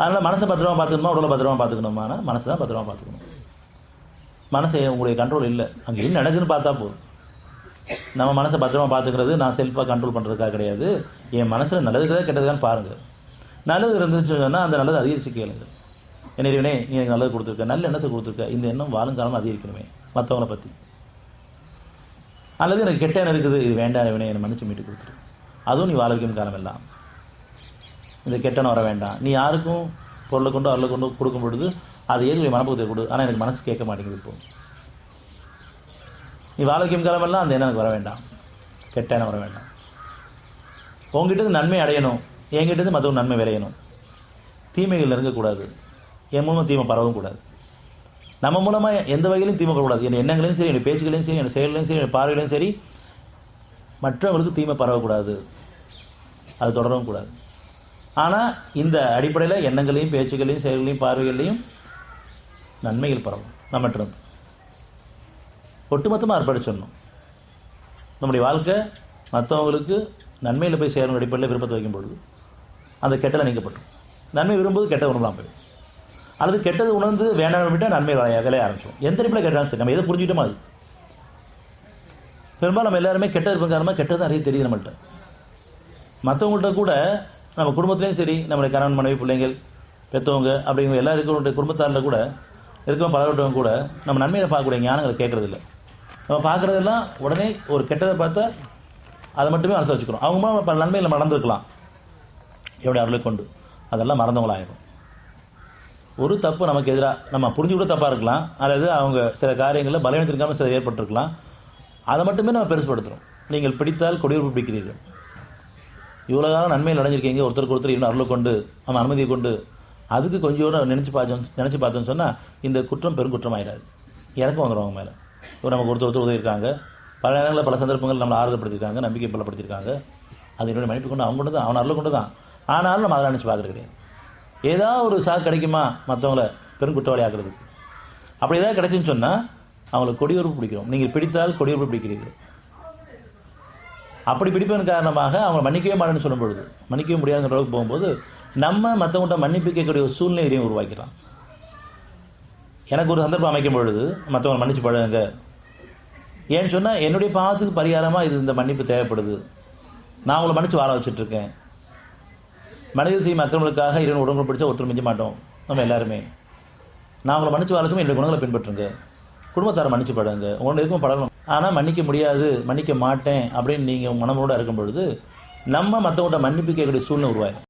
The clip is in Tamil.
அதனால் மனசை பத்திரமா பார்த்துக்கணுமா உடலை பத்திரமா பார்த்துக்கணுமானா மனசை தான் பத்திரமா பார்த்துக்கணும். மனசை உங்களுடைய கண்ட்ரோல் இல்லை, அங்கே என்ன நடக்குதுன்னு பார்த்தா போதும். நம்ம மனசை பத்திரமா பார்த்துக்கிறது நான் செல்ஃபாக கண்ட்ரோல் பண்ணுறதுக்காக கிடையாது. என் மனசில் நல்லதுக்காக கெட்டதுக்கான்னு பாருங்கள். நல்லது இருந்துச்சுன்னு சொன்னால் அந்த நல்லது அதிகரிச்சு கேளுங்க. என்னைவனே நீ எனக்கு நல்லது கொடுத்துருக்க, நல்ல எண்ணத்தை கொடுத்துருக்க, இந்த எண்ணம் வாழுங்காலமாக அதிகரிக்கணுமே மற்றவங்களை பற்றி. அல்லது எனக்கு கெட்ட எண்ணம் இருக்குது, இது வேண்டாம் இவனே என்னை மன்னிச்சு மீட்டு கொடுத்துரு, அதுவும் நீ வாழ வைக்கும் காலம் எல்லாம். இந்த கெட்டன வர வேண்டாம். நீ யாருக்கும் பொருளை கொண்டு அருளை கொண்டு கொடுக்கும் பொழுது அது ஏற்கனவே மனப்பகுதியை கொடு, ஆனால் எனக்கு மனசு கேட்க மாட்டேங்குது. இப்போ நீ வாழ வைக்கும் காலமெல்லாம் அந்த எண்ணம் எனக்கு வர வேண்டாம், கெட்ட எண்ணம் வர வேண்டாம். உங்ககிட்ட நன்மை அடையணும், என்கிட்ட மற்றவங்க நன்மை விளையணும். தீமைகள் இருக்கக்கூடாது, என் மூலமாக தீமை பரவும் கூடாது. நம்ம மூலமாக எந்த வகையிலும் தீமை பரவக்கூடாது. என் எண்ணங்களையும் சரி, என் பேச்சுகளையும் சரி, என் செயல்களையும் சரி, என் பார்வைகளையும் சரி, மற்றவங்களுக்கு தீமை பரவக்கூடாது, அது தொடரவும் கூடாது. ஆனால் இந்த அடிப்படையில் எண்ணங்களையும் பேச்சுகளையும் செயல்களையும் பார்வைகளையும் நன்மைகள் பரவும். நம்மகிட்ட ஒட்டுமொத்தமாக அர்ப்பணிச்சிடணும். நம்முடைய வாழ்க்கை மற்றவங்களுக்கு நன்மையில் போய் சேரணும் அடிப்படையில் விருப்பத்தை வைக்கும் பொழுது அந்த கெட்டலை நீக்கப்பட்டோம். நன்மை விரும்புவது கெட்ட உணர்வுலாம் போயிடும். அல்லது கெட்டது உணர்ந்து வேண்டாம் விட்டால் நன்மை விளைய ஆரம்பிச்சோம். எந்த அடிப்படையில் கெட்டாலும் சரி, நம்ம எதை புரிஞ்சுக்கிட்டோமா அது. பெரும்பாலும் நம்ம எல்லாருமே கெட்டது இருக்க காரணமாக கெட்டது நிறைய தெரியுது நம்மள்கிட்ட. மற்றவங்கள்ட்ட கூட நம்ம குடும்பத்திலையும் சரி, நம்மளுடைய கணவன் மனைவி பிள்ளைங்கள் பெற்றவங்க அப்படிங்கிற எல்லா இருக்கிற குடும்பத்தாரில் கூட இருக்கிற பலவட்டவங்க கூட நம்ம நன்மையை பார்க்கக்கூடிய ஞானங்களை கேட்கறது இல்லை. நம்ம பார்க்குறதெல்லாம் உடனே ஒரு கெட்டதை பார்த்தா அதை மட்டுமே மனசு வச்சுக்கிறோம். அவங்க மூலம் பல நன்மையில் நம்ம நடந்துருக்கலாம் எப்படி அருளை கொண்டு, அதெல்லாம் மறந்தவங்களாகிடும். ஒரு தப்பு நமக்கு எதிராக நம்ம புரிஞ்சு கூட தப்பாக இருக்கலாம், அல்லது அவங்க சில காரியங்களில் பலவீனத்திற்காம சில ஏற்பட்டிருக்கலாம். அதை மட்டுமே நம்ம பெருசுபடுத்துகிறோம். நீங்கள் பிடித்தால் கொடியுறுப்பு பிடிக்கிறீர்கள். இவ்வளோ காலம் நன்மையில் அடைஞ்சிருக்கீங்க, ஒருத்தருக்கு ஒருத்தர் இன்னும் அருளை கொண்டு நம்ம அனுமதியை கொண்டு, அதுக்கு கொஞ்சம் நினச்சி பார்த்தோன்னு சொன்னால் இந்த குற்றம் பெருங்குற்றம் ஆயிடாது. இறக்கம் வந்துடுவாங்க மேலே. இப்போ நமக்கு ஒருத்தர் உதவி இருக்காங்க, பல நேரங்களில் பல சந்தர்ப்பங்கள் நம்மளை ஆறுதல்படுத்திருக்காங்க, நம்பிக்கை பலப்படுத்தியிருக்காங்க. அது என்னுடைய மன்னிப்பு கொண்டு அவங்க கொண்டு தான், அவன் அருளை கொண்டு தான். ஆனாலும் நம்ம அதை நினச்சி பார்க்குறது கிடையாது. ஏதாவது ஒரு சாக்கு கிடைக்குமா மற்றவங்களை பெருங்குற்றவாளி ஆக்குறதுக்கு. அப்படி ஏதாவது கிடைச்சுன்னு சொன்னால் அவங்களுக்கு கொடியுறுப்பு பிடிக்கிறோம். நீங்கள் பிடித்தால் கொடியுறுப்பு பிடிக்கிறீர்கள். அப்படி பிடிப்பதன் காரணமாக அவங்க மன்னிக்கவே மாட்டேன்னு சொல்லும் பொழுது, மன்னிக்கவே முடியாதுங்கிற அளவுக்கு போகும்போது நம்ம மற்றவங்கள்ட்ட மன்னிப்பு கேட்கக்கூடிய ஒரு சூழ்நிலையையும் உருவாக்கலாம். எனக்கு ஒரு சந்தர்ப்பம் அமைக்கும் பொழுது மற்றவங்க மன்னிச்சு பழகுங்க, ஏன்னு சொன்னால் என்னுடைய பாவத்துக்கு பரிகாரமாக இது இந்த மன்னிப்பு தேவைப்படுது, நான் உங்களை மன்னிச்சு வாழ வச்சுட்ருக்கேன். மனித செய்யும் அக்கிரமங்களுக்காக இறைவன் உடம்பு பிடிச்சா ஒருத்தர் மிஞ்ச மாட்டோம் நம்ம எல்லாருமே. நான் உங்களை மன்னிச்சு வாழச்சும் என்னுடைய குணங்களை பின்பற்றுங்க, குடும்பத்தாரை மன்னிச்சு பழகுங்க, உங்களோட இருக்கும் பழகணும். ஆனால் மன்னிக்க முடியாது, மன்னிக்க மாட்டேன் அப்படின்னு நீங்கள் மனமோடு இருக்கும் பொழுது நம்ம மற்றவங்கள்ட்ட மன்னிப்பு கேட்கக்கூடிய சூழ்நிலை உருவாகும்.